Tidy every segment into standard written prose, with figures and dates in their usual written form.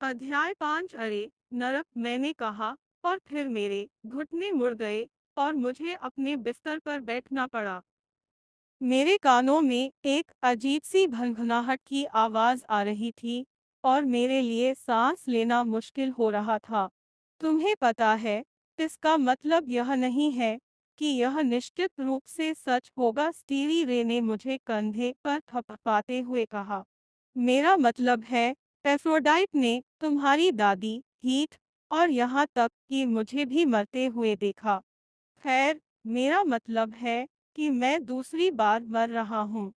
अध्याय 5। अरे नरक, मैंने कहा, और फिर मेरे घुटने मुड़ गए और मुझे अपने बिस्तर पर बैठना पड़ा। मेरे कानों में एक अजीब सी भनभनाहट की आवाज आ रही थी और मेरे लिए सांस लेना मुश्किल हो रहा था। तुम्हें पता है, इसका मतलब यह नहीं है कि यह निश्चित रूप से सच होगा, स्टीवी रे ने मुझे कंधे पर थपथपाते हुए कहा। मेरा मतलब है, एफ्रोडाइट ने तुम्हारी दादी, हीथ, और यहाँ तक कि मुझे भी मरते हुए देखा। खैर, मेरा मतलब है कि मैं दूसरी बार मर रहा हूँ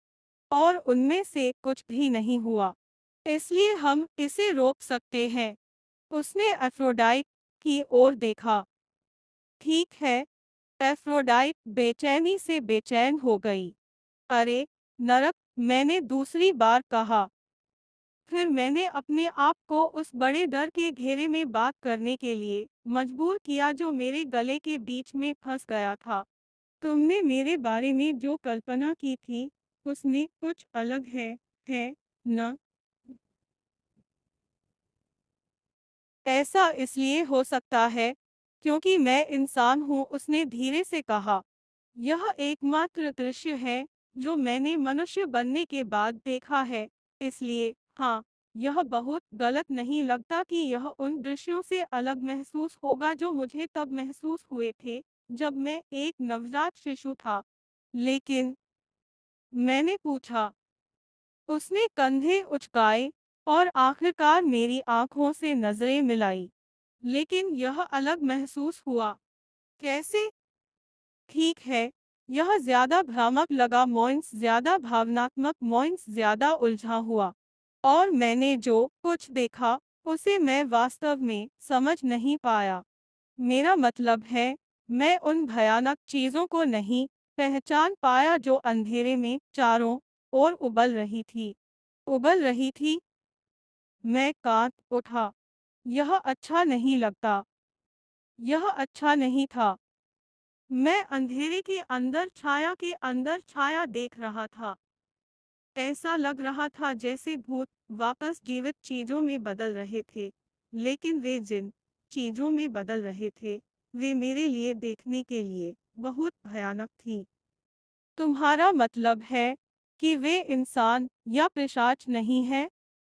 और उनमें से कुछ भी नहीं हुआ, इसलिए हम इसे रोक सकते हैं। उसने एफ्रोडाइट की ओर देखा। ठीक है। एफ्रोडाइट बेचैनी से बेचैन हो गई। अरे नरक, मैंने दूसरी बार कहा। फिर मैंने अपने आप को उस बड़े डर के घेरे में बात करने के लिए मजबूर किया जो मेरे गले के बीच में फंस गया था। तुमने मेरे बारे में जो कल्पना की थी, उसमें कुछ अलग है न? ऐसा इसलिए हो सकता है क्योंकि मैं इंसान हूँ, उसने धीरे से कहा। यह एकमात्र दृश्य है जो मैंने मनुष्य बनने के बाद देखा है, इसलिए हाँ, यह बहुत गलत नहीं लगता कि यह उन दृश्यों से अलग महसूस होगा जो मुझे तब महसूस हुए थे जब मैं एक नवजात शिशु था। लेकिन मैंने पूछा। उसने कंधे उचकाए और आखिरकार मेरी आंखों से नजरें मिलाई। लेकिन यह अलग महसूस हुआ। कैसे? ठीक है, यह ज्यादा भ्रामक लगा, मोइंस ज्यादा भावनात्मक, मोइंस ज्यादा उलझा हुआ। और मैंने जो कुछ देखा उसे मैं वास्तव में समझ नहीं पाया। मेरा मतलब है, मैं उन भयानक चीजों को नहीं पहचान पाया जो अंधेरे में चारों ओर उबल रही थी। उबल रही थी। मैं कांप उठा। यह अच्छा नहीं लगता। यह अच्छा नहीं था। मैं अंधेरे के अंदर छाया के अंदर छाया देख रहा था। ऐसा लग रहा था जैसे भूत वापस जीवित चीजों में बदल रहे थे। लेकिन वे जिन चीजों में बदल रहे थे, वे मेरे लिए देखने के लिए बहुत भयानक थी। तुम्हारा मतलब है कि वे इंसान या पिशाच नहीं है?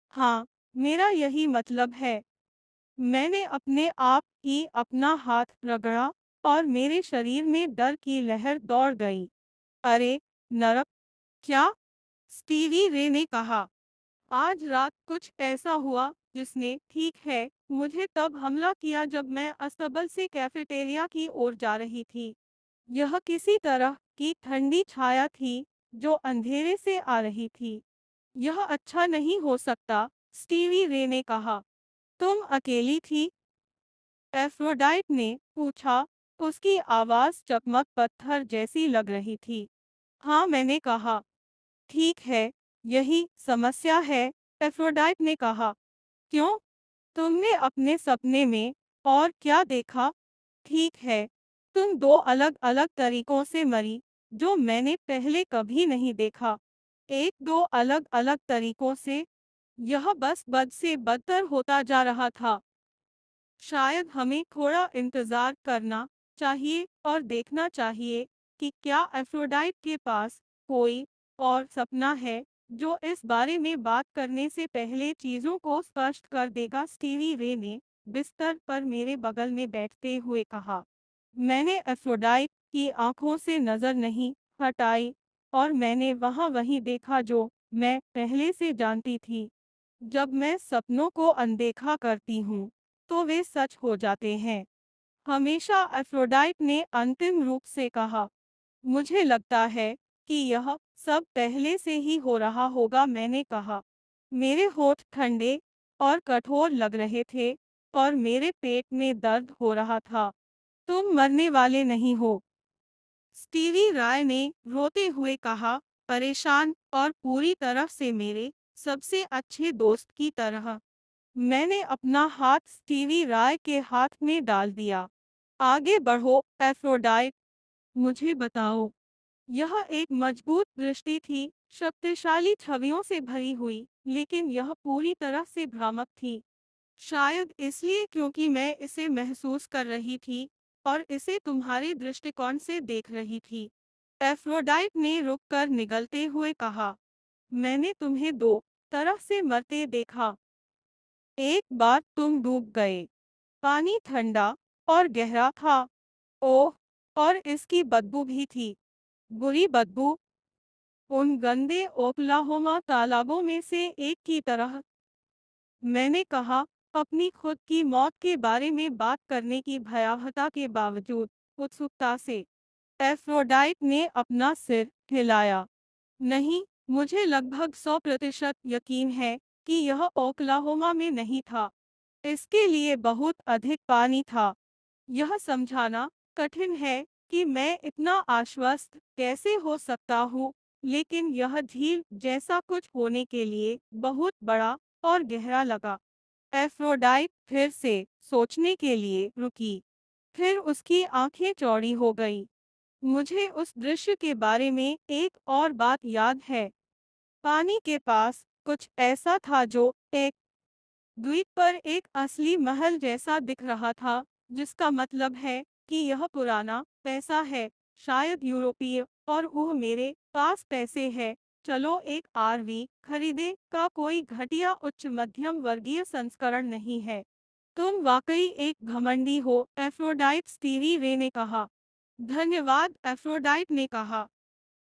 हाँ, मेरा यही मतलब है। मैंने अपने आप ही अपना हाथ रगड़ा और मेरे शरीर में डर की लहर दौड़ गई। अरे नरक, क्या? स्टीवी रे ने कहा। आज रात कुछ ऐसा हुआ जिसने, ठीक है, मुझे तब हमला किया जब मैं अस्तबल से कैफेटेरिया की ओर जा रही थी। यह किसी तरह की ठंडी छाया थी जो अंधेरे से आ रही थी। यह अच्छा नहीं हो सकता, स्टीवी रे ने कहा। तुम अकेली थी? एफ्रोडाइट ने पूछा। उसकी आवाज चकमक पत्थर जैसी लग रही थी। हाँ, मैंने कहा। ठीक है, यही समस्या है, एफ्रोडाइट ने कहा। क्यों? तुमने अपने सपने में और क्या देखा? ठीक है, तुम दो अलग-अलग तरीकों से मरी जो मैंने पहले कभी नहीं देखा। एक दो अलग-अलग तरीकों से। यह बस बद से बदतर होता जा रहा था। शायद हमें थोड़ा इंतजार करना चाहिए और देखना चाहिए कि क्या एफ्रोडाइट के पास कोई और सपना है जो इस बारे में बात करने से पहले चीजों को स्पष्ट कर देगा, स्टीवी रे ने बिस्तर पर मेरे बगल में बैठते हुए कहा। मैंने एफ्रोडाइट की आंखों से नजर नहीं हटाई और मैंने वहां वही देखा जो मैं पहले से जानती थी। जब मैं सपनों को अनदेखा करती हूँ, तो वे सच हो जाते हैं। हमेशा, एफ्रोडाइट ने अंतिम रूप से कहा। मुझे लगता है कि यह सब पहले से ही हो रहा होगा, मैंने कहा। मेरे होठ ठंडे और कठोर लग रहे थे और मेरे पेट में दर्द हो रहा था। तुम मरने वाले नहीं हो, स्टीवी राय ने रोते हुए कहा, परेशान और पूरी तरह से मेरे सबसे अच्छे दोस्त की तरह। मैंने अपना हाथ स्टीवी राय के हाथ में डाल दिया। आगे बढ़ो, एफ्रोडाइट, मुझे बताओ। यह एक मजबूत दृष्टि थी, शक्तिशाली छवियों से भरी हुई, लेकिन यह पूरी तरह से भ्रामक थी। शायद इसलिए क्योंकि मैं इसे महसूस कर रही थी और इसे तुम्हारे दृष्टिकोण से देख रही थी। एफ्रोडाइट ने रुककर निगलते हुए कहा, मैंने तुम्हें दो तरफ से मरते देखा। एक बार तुम डूब गए, पानी ठंडा और गहरा था। ओह! और इसकी बदबू भी थी, बुरी बदबू, उन गंदे ओक्लाहोमा तालाबों में से एक की तरह। मैंने कहा, अपनी खुद की मौत के बारे में बात करने की भयावहता के बावजूद उत्सुकता से। एफ्रोडाइट ने अपना सिर हिलाया। नहीं, मुझे लगभग 100% यकीन है कि यह ओक्लाहोमा में नहीं था। इसके लिए बहुत अधिक पानी था। यह समझाना कठिन है कि मैं इतना आश्वस्त कैसे हो सकता हूँ, लेकिन यह झील जैसा कुछ होने के लिए बहुत बड़ा और गहरा लगा। एफ्रोडाइट फिर से सोचने के लिए रुकी। फिर उसकी आंखें चौड़ी हो गईं। मुझे उस दृश्य के बारे में एक और बात याद है। पानी के पास कुछ ऐसा था जो एक द्वीप पर एक असली महल जैसा दिख रहा था, जिसका मतलब है कि यह पुराना पैसा है, शायद यूरोपीय, और वह मेरे पास पैसे है। चलो एक आरवी खरीदे का कोई घटिया उच्च मध्यम वर्गीय संस्करण नहीं है। तुम वाकई एक घमंडी हो, एफ्रोडाइट, स्टीवी रे ने कहा। धन्यवाद, एफ्रोडाइट ने कहा।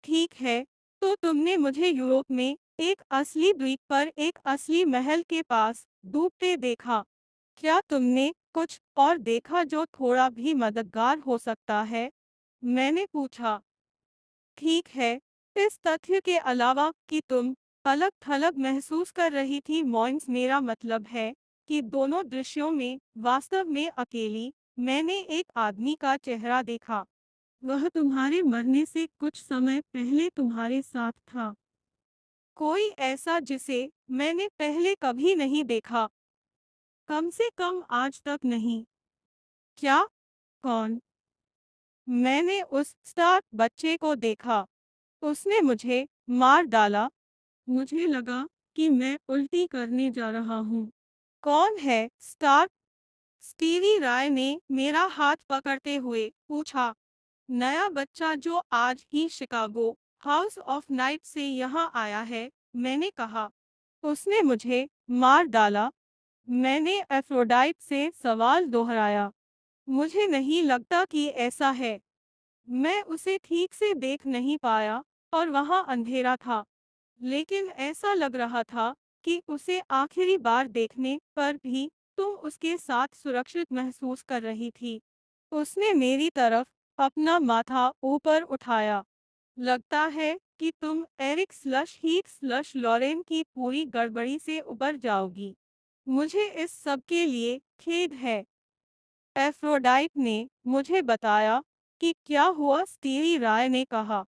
ठीक है, तो तुमने मुझे यूरोप में एक असली द्वीप पर एक असली महल के पास डूबते देखा। क्या तुमने कुछ और देखा जो थोड़ा भी मददगार हो सकता है? मैंने पूछा। ठीक है, इस तथ्य के अलावा कि तुम अलग-थलग महसूस कर रही थी, मॉइंस, मेरा मतलब है कि दोनों दृश्यों में वास्तव में अकेली मैंने एक आदमी का चेहरा देखा। वह तुम्हारे मरने से कुछ समय पहले तुम्हारे साथ था। कोई ऐसा जिसे मैंने पहले कभी नहीं देखा, कम से कम आज तक नहीं। क्या? कौन? मैंने उस स्टार्क बच्चे को देखा। उसने मुझे मार डाला। मुझे लगा कि मैं उल्टी करने जा रहा हूँ। कौन है स्टार्क? स्टीवी राय ने मेरा हाथ पकड़ते हुए पूछा। नया बच्चा जो आज ही शिकागो हाउस ऑफ नाइट से यहाँ आया है, मैंने कहा। उसने मुझे मार डाला। मैंने एफ्रोडाइट से सवाल दोहराया। मुझे नहीं लगता कि ऐसा है। मैं उसे ठीक से देख नहीं पाया और वहाँ अंधेरा था, लेकिन ऐसा लग रहा था कि उसे आखिरी बार देखने पर भी तुम उसके साथ सुरक्षित महसूस कर रही थी। उसने मेरी तरफ अपना माथा ऊपर उठाया। लगता है कि तुम Eric slash Heath slash Lauren की पूरी गड़बड़ी से उबर जाओगी। मुझे इस सब के लिए खेद है। एफ्रोडाइट ने मुझे बताया कि क्या हुआ, स्टीवी राय ने कहा।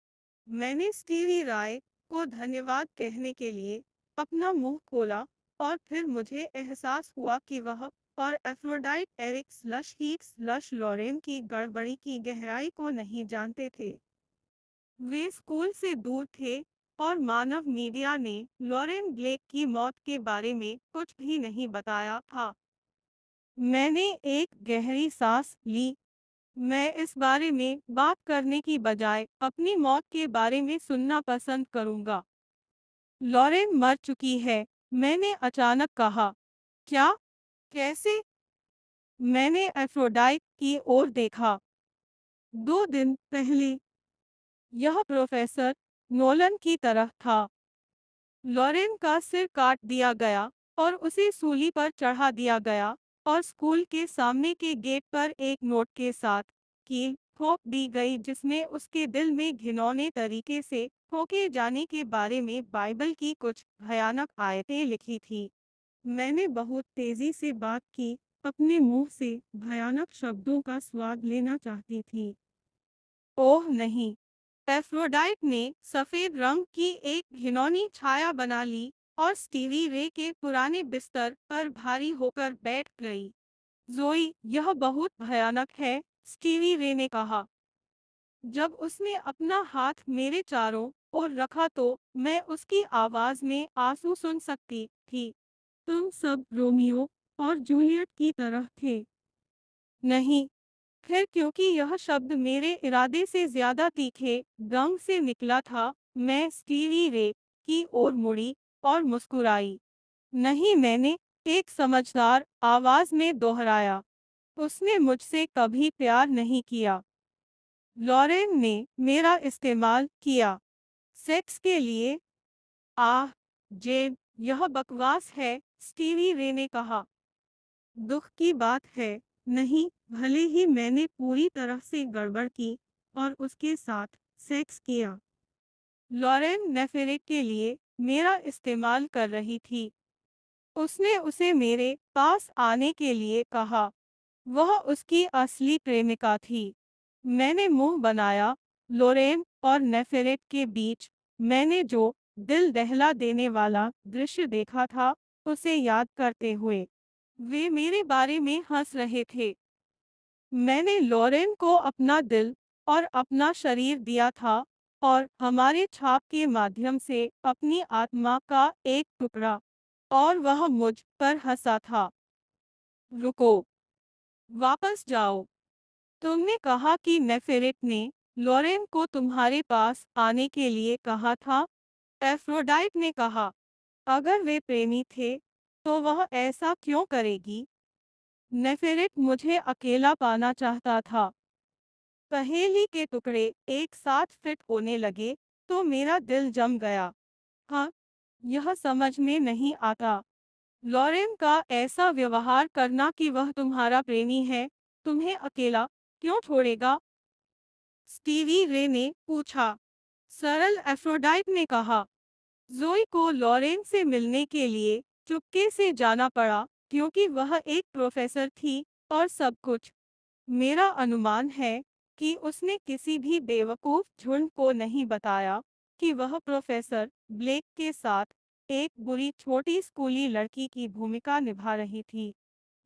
मैंने स्टीवी राय को धन्यवाद कहने के लिए अपना मुंह खोला और फिर मुझे एहसास हुआ कि वह और Aphrodite Eric slash Heath slash Lauren की गड़बड़ी की गहराई को नहीं जानते थे। वे स्कूल से दूर थे और मानव मीडिया ने लॉरेन ब्लेक की मौत के बारे में कुछ भी नहीं बताया था। मैंने एक गहरी सांस ली। मैं इस बारे में बात करने की बजाय अपनी मौत के बारे में सुनना पसंद करूंगा। लॉरेन मर चुकी है, मैंने अचानक कहा। क्या? कैसे? मैंने एफ्रोडाइट की ओर देखा। 2 दिन पहले। यह प्रोफेसर नोलन की तरह था। लॉरेन का सिर काट दिया गया और उसे सूली पर चढ़ा दिया गया और स्कूल के सामने के गेट पर एक नोट के साथ कील ठोक दी गई, जिसमें उसके दिल में घिनौने तरीके से ठोके जाने के बारे में बाइबल की कुछ भयानक आयतें लिखी थी। मैंने बहुत तेजी से बात की, अपने मुंह से भयानक शब्दों का स्वाद लेना चाहती थी। ओह नहीं! एफ्रोडाइट ने सफेद रंग की एक घिनौनी छाया बना ली और स्टीवी रे के पुराने बिस्तर पर भारी होकर बैठ गई। ज़ोई, यह बहुत भयानक है, स्टीवी रे ने कहा। जब उसने अपना हाथ मेरे चारों ओर रखा तो मैं उसकी आवाज में आंसू सुन सकती थी। तुम सब रोमियो और जूलियट की तरह थे। नहीं, फिर क्योंकि यह शब्द मेरे इरादे से ज्यादा तीखे रंग से निकला था, मैं स्टीवी रे की ओर मुड़ी और मुस्कुराई। नहीं, मैंने एक समझदार आवाज में दोहराया। उसने मुझसे कभी प्यार नहीं किया। लॉरेन ने मेरा इस्तेमाल किया सेक्स के लिए। आह जेब, यह बकवास है, स्टीवी रे ने कहा। दुख की बात है, नहीं, भले ही मैंने पूरी तरह से गड़बड़ की और उसके साथ सेक्स किया। लॉरेन नेफेरे के लिए मेरा इस्तेमाल कर रही थी। उसने उसे मेरे पास आने के लिए कहा। वह उसकी असली प्रेमिका थी। मैंने मुंह बनाया। लोरेन और नेफेरेट के बीच मैंने जो दिल दहला देने वाला दृश्य देखा था, उसे याद करते हुए वे मेरे बारे में हंस रहे थे। मैंने लोरेन को अपना दिल और अपना शरीर दिया था और हमारे छाप के माध्यम से अपनी आत्मा का एक टुकड़ा, और वह मुझ पर हंसा था। रुको, वापस जाओ। तुमने कहा कि नेफेरेट ने लॉरेन को तुम्हारे पास आने के लिए कहा था, एफ्रोडाइट ने कहा। अगर वे प्रेमी थे, तो वह ऐसा क्यों करेगी? नेफेरेट मुझे अकेला पाना चाहता था। पहेली के टुकड़े एक साथ फिट होने लगे तो मेरा दिल जम गया। हाँ, यह समझ में नहीं आता। लॉरेन का ऐसा व्यवहार करना कि वह तुम्हारा प्रेमी है, तुम्हें अकेला क्यों छोड़ेगा? स्टीवी रे ने पूछा। सरल, एफ्रोडाइट ने कहा। जोई को लॉरेन से मिलने के लिए चुपके से जाना पड़ा क्योंकि वह एक प्रोफेसर थी और सब कुछ। मेरा अनुमान है कि उसने किसी भी बेवकूफ झुंड को नहीं बताया कि वह प्रोफेसर ब्लेक के साथ एक बुरी छोटी स्कूली लड़की की भूमिका निभा रही थी।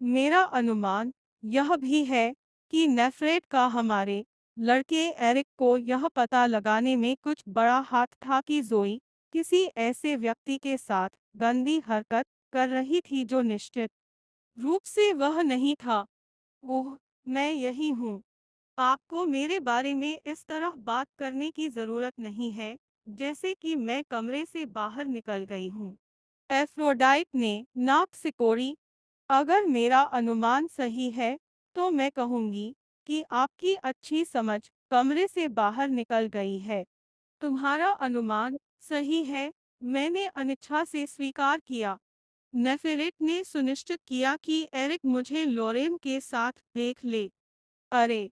मेरा अनुमान यह भी है कि नेफ्रेट का हमारे लड़के एरिक को यह पता लगाने में कुछ बड़ा हाथ था कि जोई किसी ऐसे व्यक्ति के साथ गंदी हरकत कर रही थी जो निश्चित रूप से वह नहीं था। ओह, मैं यही हूँ। आपको मेरे बारे में इस तरह बात करने की जरूरत नहीं है, जैसे कि मैं कमरे से बाहर निकल गई हूँ। एफ्रोडाइट ने नाक सिकोड़ी। अगर मेरा अनुमान सही है, तो मैं कहूंगी कि आपकी अच्छी समझ कमरे से बाहर निकल गई है। तुम्हारा अनुमान सही है, मैंने अनिच्छा से स्वीकार किया। नेफेरेट ने सुनिश्चित किया कि एरिक मुझे लोरेन के साथ देख ले। अरे,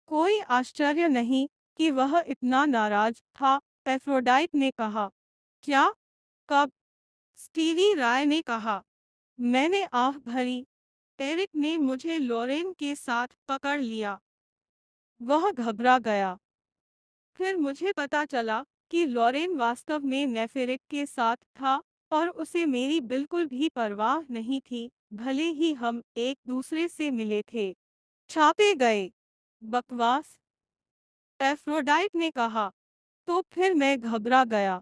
कोई आश्चर्य नहीं कि वह इतना नाराज था, एफ्रोडाइट ने कहा। क्या? कब? स्टीवी राय ने कहा। मैंने आह भरी। एरिक ने मुझे लोरेन के साथ पकड़ लिया। वह घबरा गया। फिर मुझे पता चला कि लॉरेन वास्तव में नेफेरिक के साथ था और उसे मेरी बिल्कुल भी परवाह नहीं थी, भले ही हम एक दूसरे से मिले थे। छापे गए। बकवास, एफ्रोडाइट ने कहा। तो फिर मैं घबरा गया।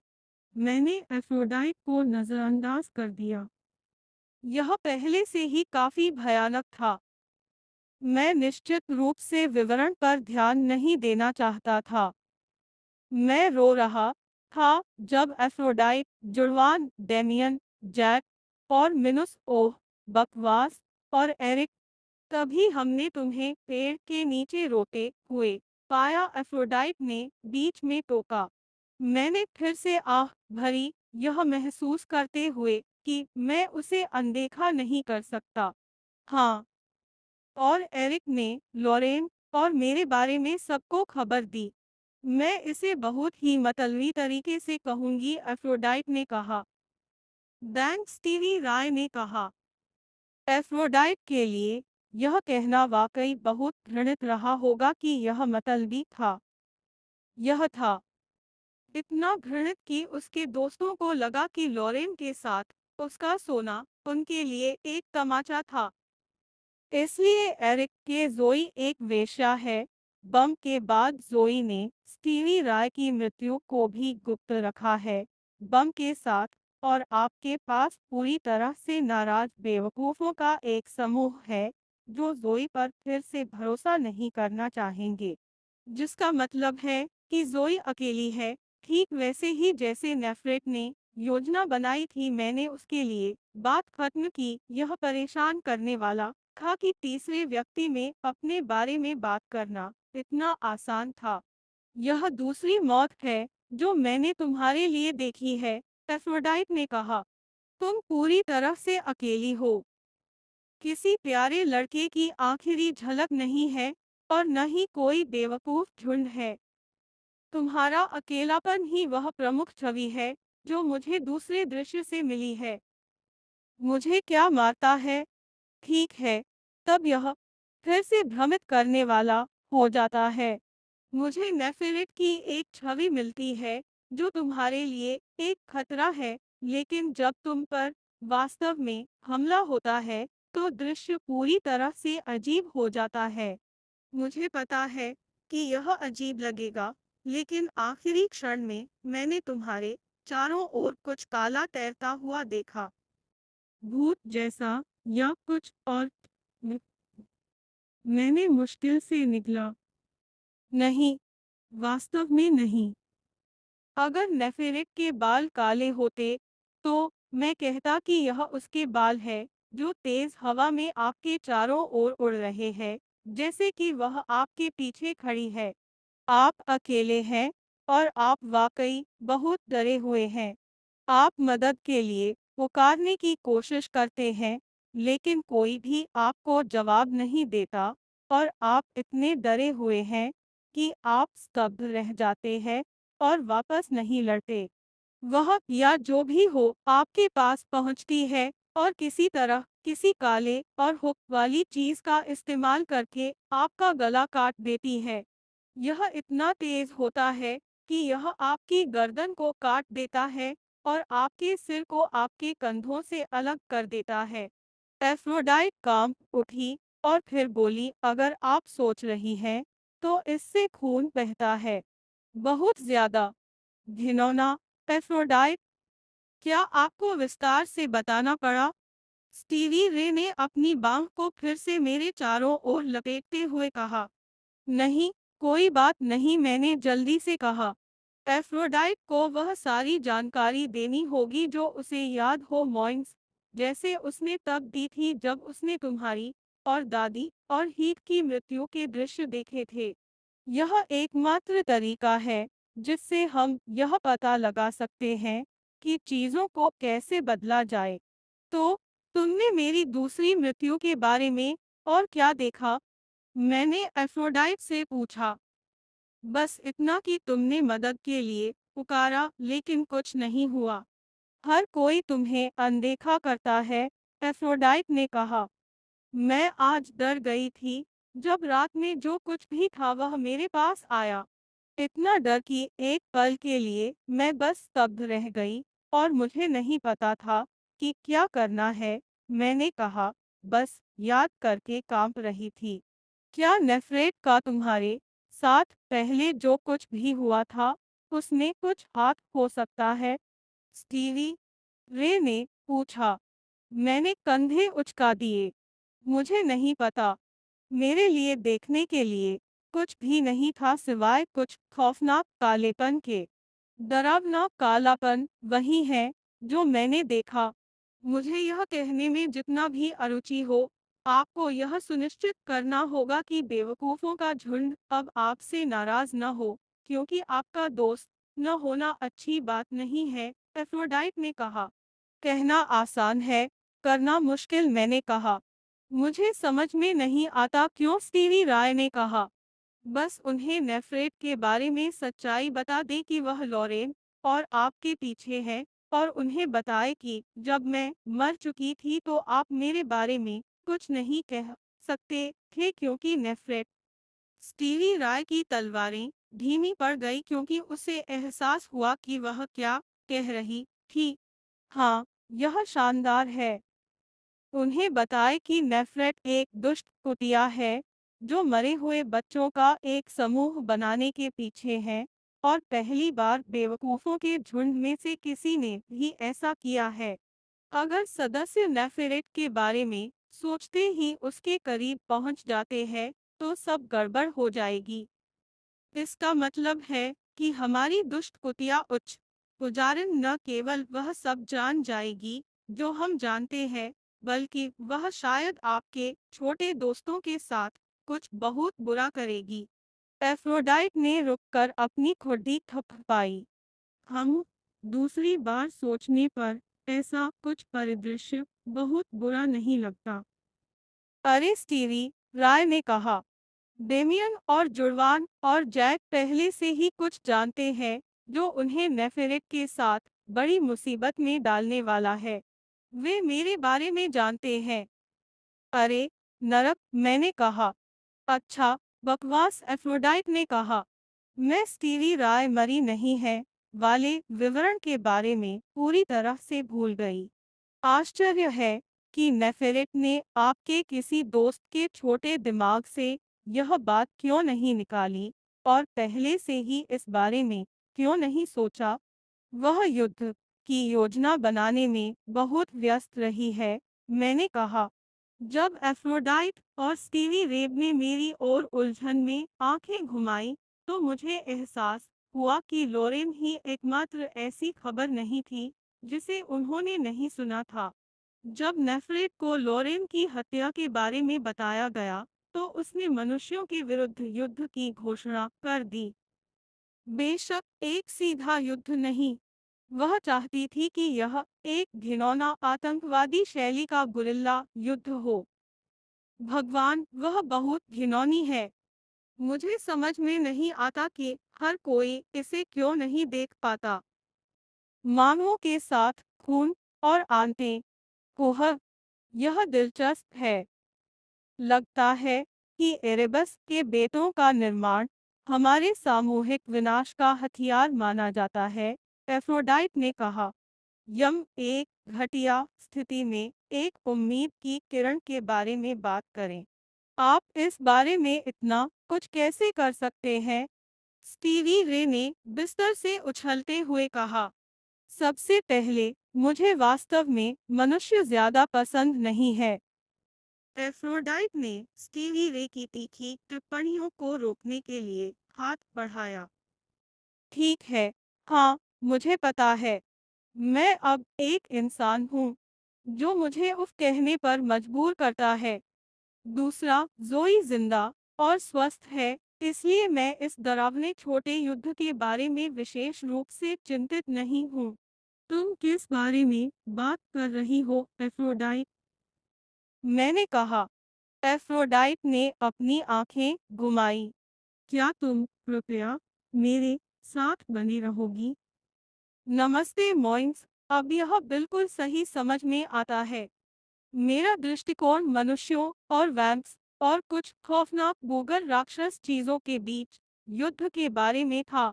मैंने एफ्रोडाइट को नजरअंदाज कर दिया। यह पहले से ही काफी भयानक था। मैं निश्चित रूप से विवरण पर ध्यान नहीं देना चाहता था। मैं रो रहा था जब एफ्रोडाइट, जुड़वान डेमियन, जैक और मिनुस, ओह बकवास, और एरिक। तभी हमने तुम्हें पेड़ के नीचे रोते हुए पाया, एफ्रोडाइट ने बीच में टोका। मैंने फिर से आह भरी, यह महसूस करते हुए कि मैं उसे अनदेखा नहीं कर सकता। हाँ, और एरिक ने लॉरेन और मेरे बारे में सबको खबर दी। मैं इसे बहुत ही मतलबी तरीके से कहूंगी, एफ्रोडाइट ने कहा। थैंक्स, टीवी राय ने कहा। एफ्रोडाइट के लिए यह कहना वाकई बहुत घृणित रहा होगा कि यह मतलबी था। यह था इतना घृणित कि उसके दोस्तों को लगा कि लॉरेन के साथ उसका सोना उनके लिए एक तमाचा था। इसलिए एरिक के जोई एक वेश्या है। बम के बाद जोई ने स्टीवी राय की मृत्यु को भी गुप्त रखा है। बम के साथ और आपके पास पूरी तरह से नाराज बेवकूफ़ों का एक समूह है जो ज़ोई पर फिर से भरोसा नहीं करना चाहेंगे। जिसका मतलब है कि ज़ोई अकेली है, ठीक वैसे ही जैसे नेफरेट ने योजना बनाई थी। मैंने उसके लिए बात खत्म की। यह परेशान करने वाला था कि तीसरे व्यक्ति में अपने बारे में बात करना इतना आसान था। यह दूसरी मौत है जो मैंने तुम्हारे लिए देखी है, एफ्रोडाइट ने कहा। तुम पूरी तरह से अकेली हो। किसी प्यारे लड़के की आखिरी झलक नहीं है और न ही कोई बेवकूफ झुंड है। तुम्हारा अकेलापन ही वह प्रमुख छवि है जो मुझे दूसरे दृश्य से मिली है। मुझे क्या मारता है? ठीक है, तब यह फिर से भ्रमित करने वाला हो जाता है। मुझे नेफेरिट की एक छवि मिलती है जो तुम्हारे लिए एक खतरा है, लेकिन जब तुम पर वास्तव में हमला होता है तो दृश्य पूरी तरह से अजीब हो जाता है। मुझे पता है कि यह अजीब लगेगा, लेकिन आखिरी क्षण में मैंने तुम्हारे चारों ओर कुछ काला तैरता हुआ देखा, भूत जैसा या कुछ और। मैंने मुश्किल से निकला, नहीं, वास्तव में नहीं। अगर नेफेरिट के बाल काले होते, तो मैं कहता कि यह उसके बाल है जो तेज हवा में आपके चारों ओर उड़ रहे हैं, जैसे कि वह आपके पीछे खड़ी है। आप अकेले हैं और आप वाकई बहुत डरे हुए हैं। आप मदद के लिए पुकारने की कोशिश करते हैं, लेकिन कोई भी आपको जवाब नहीं देता और आप इतने डरे हुए हैं कि आप स्तब्ध रह जाते हैं और वापस नहीं लड़ते। वह या जो भी हो आपके पास पहुंचती है और किसी तरह किसी काले और हुक वाली चीज का इस्तेमाल करके आपका गला काट देती है। यह इतना तेज होता है कि यह आपकी गर्दन को काट देता है और आपके सिर को आपके कंधों से अलग कर देता है। एफ्रोडाइट कांप उठी और फिर बोली, अगर आप सोच रही हैं, तो इससे खून बहता है। बहुत ज्यादा घिनौना। एफ्रोडाइट, क्या आपको विस्तार से बताना पड़ा? स्टीवी रे ने अपनी बांह को फिर से मेरे चारों ओर लपेटते हुए कहा। नहीं, कोई बात नहीं, मैंने जल्दी से कहा। एफ्रोडाइट को वह सारी जानकारी देनी होगी जो उसे याद हो, मॉइंस, जैसे उसने तब दी थी जब उसने तुम्हारी और दादी और हीथ की मृत्यु के दृश्य देखे थे। यह एकमात्र तरीका है जिससे हम यह पता लगा सकते हैं कि चीजों को कैसे बदला जाए। तो तुमने मेरी दूसरी मृत्यु के बारे में और क्या देखा? मैंने एफ्रोडाइट से पूछा। बस इतना कि तुमने मदद के लिए पुकारा, लेकिन कुछ नहीं हुआ। हर कोई तुम्हें अनदेखा करता है, एफ्रोडाइट ने कहा। मैं आज डर गई थी जब रात में जो कुछ भी था वह मेरे पास आया। इतना डर कि एक पल के लिए मैं बस स्तब्ध रह गई और मुझे नहीं पता था कि क्या करना है। मैंने कहा, बस याद करके कांप रही थी। क्या नेफरेट का तुम्हारे साथ पहले जो कुछ भी हुआ था उसमें कुछ हाथ हो सकता है? स्टीवी रे ने पूछा। मैंने कंधे उचका दिए। मुझे नहीं पता। मेरे लिए देखने के लिए कुछ भी नहीं था सिवाय कुछ खौफनाक कालेपन के। डरावना कालापन वही है जो मैंने देखा। मुझे यह कहने में जितना भी अरुचि हो, आपको यह सुनिश्चित करना होगा कि बेवकूफ़ों का झुंड अब आपसे नाराज न हो, क्योंकि आपका दोस्त न होना अच्छी बात नहीं है, एफ्रोडाइट ने कहा। कहना आसान है, करना मुश्किल, मैंने कहा। मुझे समझ में नहीं आता क्यों, स्टीवी राय ने कहा। बस उन्हें नेफरेट के बारे में सच्चाई बता दें कि वह लॉरेन और आपके पीछे है, और उन्हें बताएं कि जब मैं मर चुकी थी तो आप मेरे बारे में कुछ नहीं कह सकते थे, क्योंकि नेफरेट। स्टीवी राय की तलवारें धीमी पड़ गई क्योंकि उसे एहसास हुआ कि वह क्या कह रही थी। हाँ, यह शानदार है। उन्हें बताएं कि नेफरेट एक दुष्ट कुतिया है जो मरे हुए बच्चों का एक समूह बनाने के पीछे है। और पहली बार बेवकूफों के झुंड में से किसी ने भी ऐसा किया है। अगर सदस्य नेफेरेट के बारे में सोचते ही उसके करीब पहुंच जाते हैं, तो सब गड़बड़ हो जाएगी। इसका मतलब है कि हमारी दुष्ट कुतिया उच्च पुजारिन न केवल वह सब जान जाएगी जो हम जानते हैं, बल्कि वह शायद आपके छोटे दोस्तों के साथ कुछ बहुत बुरा करेगी। एफ्रोडाइट ने रुककर अपनी खुरदी थपथपाई। हम दूसरी बार सोचने पर ऐसा कुछ परिदृश्य बहुत बुरा नहीं लगता। अरे स्टीवी, राय ने कहा, डेमियन और जुड़वान और जैक पहले से ही कुछ जानते हैं जो उन्हें नेफेरेट के साथ बड़ी मुसीबत में डालने वाला है। वे मेरे बारे में जानते हैं। अरे नरक, मैंने कहा। अच्छा बकवास, एफ्रोडाइट ने कहा। मैं स्टीवी राय मरी नहीं है वाले विवरण के बारे में पूरी तरह से भूल गई। आश्चर्य है कि नेफेरेट ने आपके किसी दोस्त के छोटे दिमाग से यह बात क्यों नहीं निकाली और पहले से ही इस बारे में क्यों नहीं सोचा। वह युद्ध की योजना बनाने में बहुत व्यस्त रही है, मैंने कहा। जब एफ्रोडाइट और स्टीवी रेब ने मेरी ओर उलझन में आंखें घुमाई, तो मुझे एहसास हुआ कि लोरेन ही एकमात्र ऐसी खबर नहीं थी जिसे उन्होंने नहीं सुना था। जब नेफरेट को लोरेन की हत्या के बारे में बताया गया, तो उसने मनुष्यों के विरुद्ध युद्ध की घोषणा कर दी। बेशक एक सीधा युद्ध नहीं, वह चाहती थी कि यह एक घिनौना आतंकवादी शैली का गुरिल्ला युद्ध हो। भगवान, वह बहुत घिनौनी है। मुझे समझ में नहीं आता कि हर कोई इसे क्यों नहीं देख पाता। मानवों के साथ खून और आंतें, कोह, यह दिलचस्प है। लगता है कि एरेबस के बेटों का निर्माण हमारे सामूहिक विनाश का हथियार माना जाता है, एफ्रोडाइट ने कहा। यम एक घटिया स्थिति में एक उम्मीद की किरण के बारे में बात करें। आप इस बारे में इतना कुछ कैसे कर सकते हैं? स्टीवी रे ने बिस्तर से उछलते हुए कहा। सबसे पहले, मुझे वास्तव में मनुष्य ज्यादा पसंद नहीं है। एफ्रोडाइट ने स्टीवी रे की तीखी टिप्पणियों को रोकने के लिए हाथ बढ़ाया। ठीक है, हाँ, मुझे पता है। मैं अब एक इंसान हूँ जो मुझे उफ कहने पर मजबूर करता है। दूसरा, जोई जिंदा और स्वस्थ है, इसलिए मैं इस डरावने छोटे युद्ध के बारे में विशेष रूप से चिंतित नहीं हूँ। तुम किस बारे में बात कर रही हो, एफ्रोडाइट? मैंने कहा। एफ्रोडाइट ने अपनी आंखें घुमाई। क्या तुम कृपया मेरे साथ बनी रहोगी? नमस्ते मोइंस, अब यह बिल्कुल सही समझ में आता है। मेरा दृष्टिकोण मनुष्यों और वैम्प्स और कुछ खौफनाक बोगर राक्षस चीजों के बीच युद्ध के बारे में था।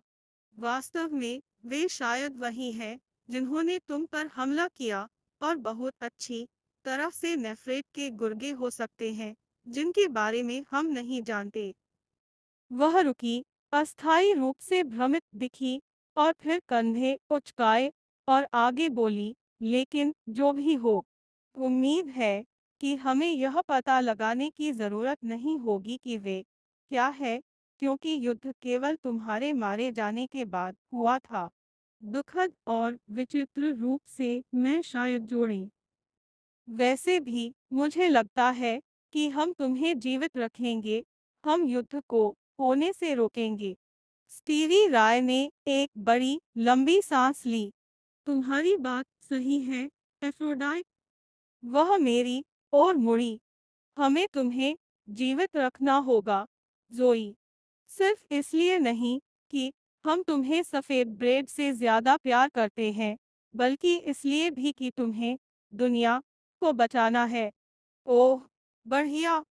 वास्तव में वे शायद वही हैं जिन्होंने तुम पर हमला किया, और बहुत अच्छी तरह से नेफरेट के गुर्गे हो सकते हैं जिनके बारे में हम नहीं जानते। वह रुकी, अस्थायी रूप से भ्रमित दिखी और फिर कंधे उचकाए और आगे बोली, लेकिन जो भी हो, उम्मीद है कि हमें यह पता लगाने की जरूरत नहीं होगी कि वे क्या है, क्योंकि युद्ध केवल तुम्हारे मारे जाने के बाद हुआ था। दुखद और विचित्र रूप से मैं शायद जोड़ें। वैसे भी मुझे लगता है कि हम तुम्हें जीवित रखेंगे, हम युद्ध को होने से रोकेंगे। स्टीवी राय ने एक बड़ी लंबी सांस ली। तुम्हारी बात सही है, एफ्रोडाइट। वह मेरी ओर मुड़ी। हमें तुम्हें जीवित रखना होगा, जोई। सिर्फ इसलिए नहीं कि हम तुम्हें सफेद ब्रेड से ज्यादा प्यार करते हैं, बल्कि इसलिए भी कि तुम्हें दुनिया को बचाना है। ओह, बढ़िया।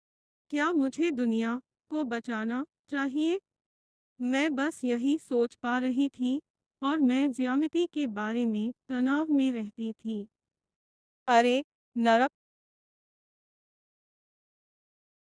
क्या मुझे दुनिया को बचाना चाहिए? मैं बस यही सोच पा रही थी और मैं ज्यामिति के बारे में तनाव में रहती थी। अरे नरक,